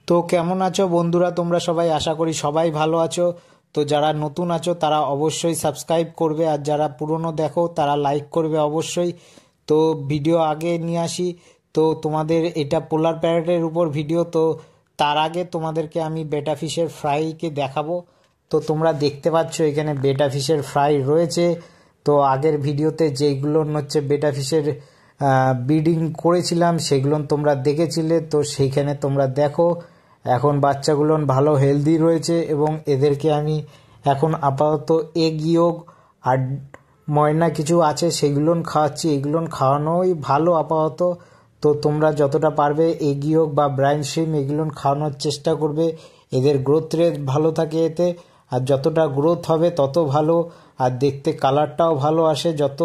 তো কেমন আছো বন্ধুরা? তোমরা সবাই আশা করি সবাই ভালো আছো। তো যারা নতুন আছো তারা অবশ্যই সাবস্ক্রাইব করবে, আর যারা পুরনো দেখো তারা লাইক করবে অবশ্যই। তো ভিডিও আগে নিয়ে আসি। তো তোমাদের এটা পোলার প্যারেটের উপর ভিডিও। তো তার আগে তোমাদেরকে আমি বেটা ফিশের ফ্রাইকে দেখাবো। তো তোমরা দেখতে পাচ্ছ এখানে বেটা ফিশের ফ্রাই রয়েছে। তো আগের ভিডিওতে যেগুলো হচ্ছে বেটা ফিশের ব্রিডিং করেছিলাম সেগুলো তোমরা দেখেছিলে, তো সেইখানে তোমরা দেখো এখন বাচ্চাগুলো ভালো হেলদি রয়েছে এবং এদেরকে আমি এখন আপাতত এগ ইয়ক আর ময়না কিছু আছে সেগুলো খাওয়াচ্ছি। এগুলো খাওয়ানোই ভালো আপাতত। তো তোমরা যতটা পারবে এগ ইয়ক বা ব্রাইন শ্রিম এগুলো খাওয়ানোর চেষ্টা করবে। এদের গ্রোথ রেট ভালো থাকে এতে, আর যতটা গ্রোথ হবে তত ভালো, আর দেখতে কালারটাও ভালো আসে। যত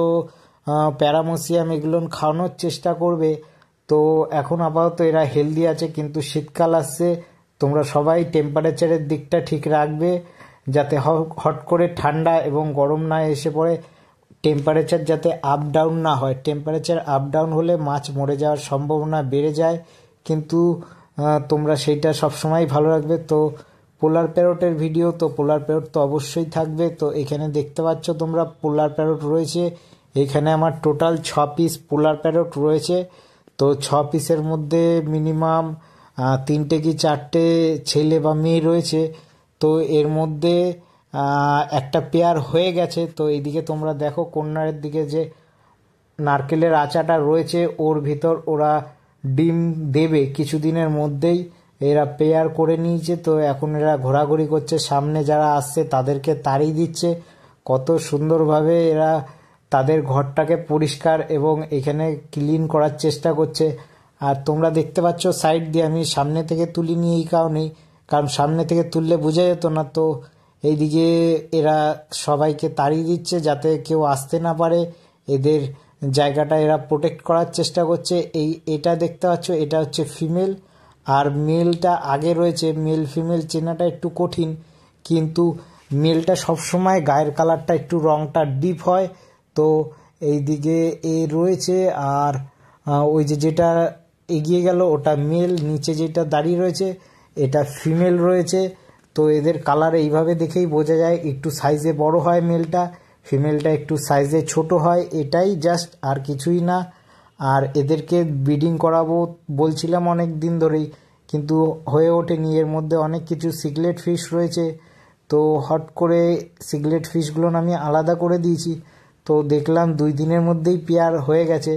প্যারামোসিয়াম এগুলো খাওয়ানোর চেষ্টা করবে। তো এখন আপাতত এরা হেলদি আছে, কিন্তু শীতকাল আসছে, তোমরা সবাই টেম্পারেচারের দিকটা ঠিক রাখবে যাতে হট করে ঠান্ডা এবং গরম না এসে পড়ে। টেম্পারেচার যাতে আপ ডাউন না হয়। টেম্পারেচার আপ ডাউন হলে মাছ মরে যাওয়ার সম্ভাবনা বেড়ে যায়, কিন্তু তোমরা সেইটা সবসময় ভালো রাখবে। তো পোলার প্যারটের ভিডিও, তো পোলার প্যারট তো অবশ্যই থাকবে। তো এখানে দেখতে পাচ্ছ তোমরা পোলার প্যারট রয়েছে। এখানে আমার টোটাল 6 পিস পোলার প্যারট রয়েছে। তো 6 পিসের মধ্যে মিনিমাম 3টে কি 4টে ছেলে বা মেয়ে রয়েছে। তো এর মধ্যে একটা পেয়ার হয়ে গেছে। তো এইদিকে তোমরা দেখো কর্নারের দিকে যে নারকেলের আচাটা রয়েছে ওর ভিতর ওরা ডিম দেবে কিছুদিনের মধ্যেই। এরা পেয়ার করে নিয়েছে, তো এখন এরা ঘোরাঘুরি করছে, সামনে যারা আসছে তাদেরকে তাড়িয়ে দিচ্ছে। কত সুন্দরভাবে এরা তাদের ঘরটাকে পরিষ্কার এবং এখানে ক্লিন করার চেষ্টা করছে। আর তোমরা দেখতে পাচ্ছ সাইড দিয়ে আমি সামনে থেকে তুলিনি এই কারণেই, কারণ সামনে থেকে তুললে বোঝা যেত না। তো এইদিকে এরা সবাইকে তাড়িয়ে দিচ্ছে যাতে কেউ আসতে না পারে। এদের জায়গাটা এরা প্রোটেক্ট করার চেষ্টা করছে। এটা দেখতে পাচ্ছ, এটা হচ্ছে ফিমেল, আর মেলটা আগে রয়েছে। মেল ফিমেল চেনাটা একটু কঠিন, কিন্তু মেলটা সবসময় গায়ের কালারটা একটু রংটা ডিপ হয়। তো এইদিকে এ রয়েছে, আর ওই যেটা এগিয়ে গেল ওটা মেল, নিচে যেটা দাঁড়িয়ে রয়েছে এটা ফিমেল রয়েছে। তো এদের কালার এইভাবে দেখেই বোঝা যায়। একটু সাইজে বড় হয় মেলটা, ফিমেলটা একটু সাইজে ছোট হয়, এটাই জাস্ট, আর কিছুই না। আর এদেরকে ব্রিডিং করাবো বলছিলাম অনেক দিন ধরেই, কিন্তু হয়ে ওঠেনি। এর মধ্যে অনেক কিছু সিগলেট ফিশ রয়েছে, তো হট করে সিগলেট ফিশগুলো আমি আলাদা করে দিয়েছি। তো দেখলাম 2 দিনের মধ্যেই পেয়ার হয়ে গেছে।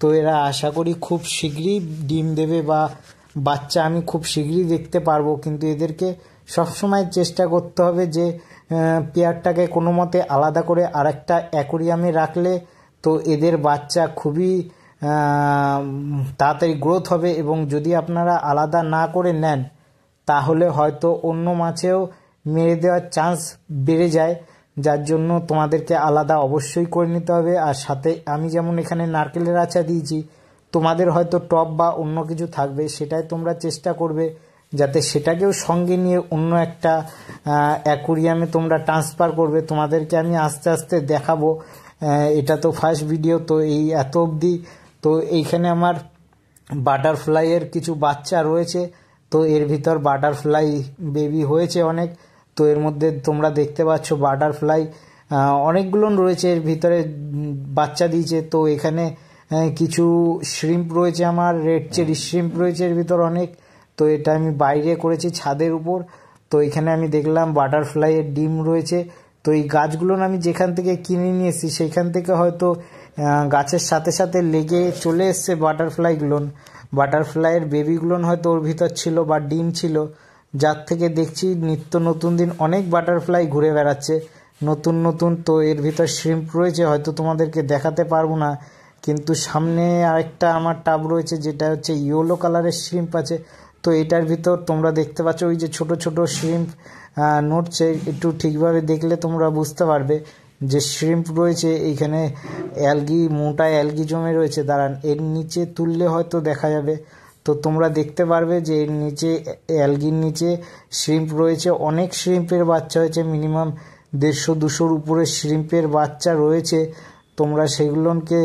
তো এরা আশা করি খুব শীঘ্রই ডিম দেবে বা বাচ্চা আমি খুব শীঘ্রই দেখতে পারবো। কিন্তু এদেরকে সবসময় চেষ্টা করতে হবে যে পেয়ারটাকে কোনো মতে আলাদা করে আরেকটা অ্যাকোরিয়ামে রাখলে তো এদের বাচ্চা খুবই তাড়াতাড়ি গ্রোথ হবে। এবং যদি আপনারা আলাদা না করে নেন তাহলে হয়তো অন্য মাছেও মেরে দেওয়ার চান্স বেড়ে যায়, যার জন্য তোমাদেরকে আলাদা অবশ্যই করে নিতে হবে। আর সাথে আমি যেমন এখানে নারকেলের আচা দিয়েছি, তোমাদের হয়তো টপ বা অন্য কিছু থাকবে, সেটাই তোমরা চেষ্টা করবে যাতে সেটাকেও সঙ্গে নিয়ে অন্য একটা অ্যাকোরিয়ামে তোমরা ট্রান্সফার করবে। তোমাদেরকে আমি আস্তে আস্তে দেখাবো। এটা তো ফার্স্ট ভিডিও, তো এই এত অবধি। তো এইখানে আমার বাটারফ্লাইয়ের কিছু বাচ্চা রয়েছে। তো এর ভিতর বাটারফ্লাই বেবি হয়েছে অনেক। তো এর মধ্যে তোমরা দেখতে পাচ্ছ বাটারফ্লাই অনেকগুলো রয়েছে, এর ভিতরে বাচ্চা দিয়েছে। তো এখানে কিছু শ্রিম্প রয়েছে, আমার রেড চেরি শ্রিম্প রয়েছে এর ভিতর অনেক। তো এটা আমি বাইরে করেছি ছাদের উপর। তো এখানে আমি দেখলাম বাটারফ্লাইয়ের ডিম রয়েছে। তো এই গাছগুলো আমি যেখান থেকে কিনে নিয়ে এসেছি সেইখান থেকে হয়তো গাছের সাথে সাথে লেগে চলে এসছে বাটারফ্লাইগুলো। বাটারফ্লাইয়ের বেবিগুলো হয়তো ওর ভিতর ছিল বা ডিম ছিল, যার থেকে দেখছি নিত্য নতুন দিন অনেক বাটারফ্লাই ঘুরে বেড়াচ্ছে নতুন নতুন। তো এর ভিতর শ্রিম্প রয়েছে, হয়তো তোমাদেরকে দেখাতে পারবো না, কিন্তু সামনে আরেকটা আমার টাব রয়েছে যেটা হচ্ছে ইয়েলো কালারের শ্রিম্প আছে। তো এটার ভিতর তোমরা দেখতে পাচ্ছ ওই যে ছোট ছোট শ্রিম্প নড়ছে, একটু ঠিকভাবে দেখলে তোমরা বুঝতে পারবে যে শ্রিম্প রয়েছে এইখানে। অ্যালগি, মোটা অ্যালগি জমে রয়েছে, দাঁড়ান এর নিচে তুললে হয়তো দেখা যাবে। তো তোমরা দেখতে পারবে যে এর নিচে অ্যালগির নিচে শ্রিম্প রয়েছে। অনেক শ্রিম্পের বাচ্চা হয়েছে, মিনিমাম 150-200 উপরে শ্রিম্পের বাচ্চা রয়েছে। তোমরা সেগুলোকে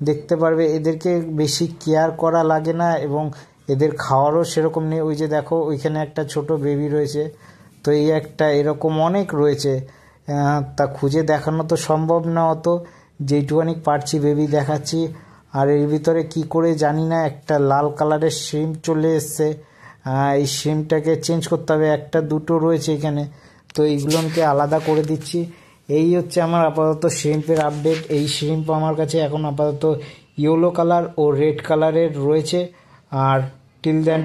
দেখতে পারবে। এদেরকে বেশি কেয়ার করা লাগে না এবং এদের খাওয়ারও সেরকম নেই। ওই যে দেখো ওইখানে একটা ছোট বেবি রয়েছে, তো এই একটা এরকম অনেক রয়েছে, তা খুঁজে দেখানো তো সম্ভব না অত, যেইটুখানি পারছি বেবি দেখাচ্ছি। আর এর ভিতরে কি করে জানি না একটা লাল কালারের শ্রিম্প চলে এসছে, এই শ্রিম্পটাকে চেঞ্জ করতে হবে, একটা দুটো রয়েছে এখানে, তো এইগুলোকে আলাদা করে দিচ্ছি। এই হচ্ছে আমার আপাতত শ্রিম্পের আপডেট। এই শ্রিম্প আমার কাছে এখন আপাতত ইয়েলো কালার ও রেড কালারের রয়েছে। আর টিল দেন